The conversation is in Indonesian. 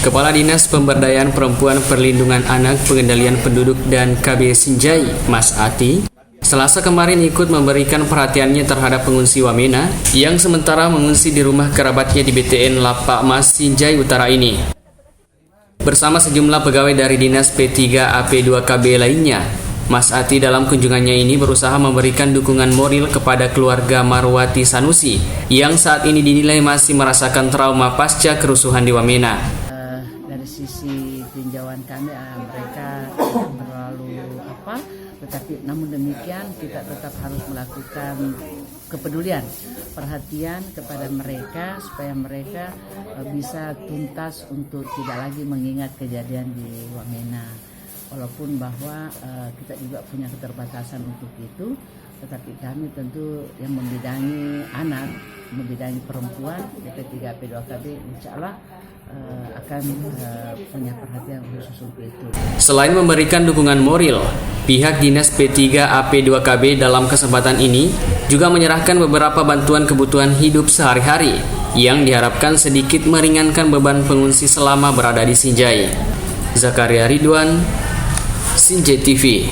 Kepala Dinas Pemberdayaan Perempuan Perlindungan Anak Pengendalian Penduduk dan KB Sinjai, Mas Ati, Selasa kemarin ikut memberikan perhatiannya terhadap pengungsi Wamena yang sementara mengungsi di rumah kerabatnya di BTN Lapak Mas Sinjai Utara ini. Bersama sejumlah pegawai dari Dinas P3 AP2KB lainnya, Mas Ati dalam kunjungannya ini berusaha memberikan dukungan moral kepada keluarga Marwati Sanusi yang saat ini dinilai masih merasakan trauma pasca kerusuhan di Wamena. Dari sisi tinjauan kami, mereka terlalu tetapi namun demikian kita tetap harus melakukan kepedulian, perhatian kepada mereka supaya mereka bisa tuntas untuk tidak lagi mengingat kejadian di Wamena. Walaupun bahwa kita juga punya keterbatasan untuk itu, tetapi kami tentu yang membidangi anak, membidangi perempuan, P3 P2KB, insya Allah akan punya perhatian khusus untuk itu. Selain memberikan dukungan moral, pihak Dinas P3 AP2KB dalam kesempatan ini juga menyerahkan beberapa bantuan kebutuhan hidup sehari-hari yang diharapkan sedikit meringankan beban pengungsi selama berada di Sinjai. Zakaria Ridwan, Sinjai TV.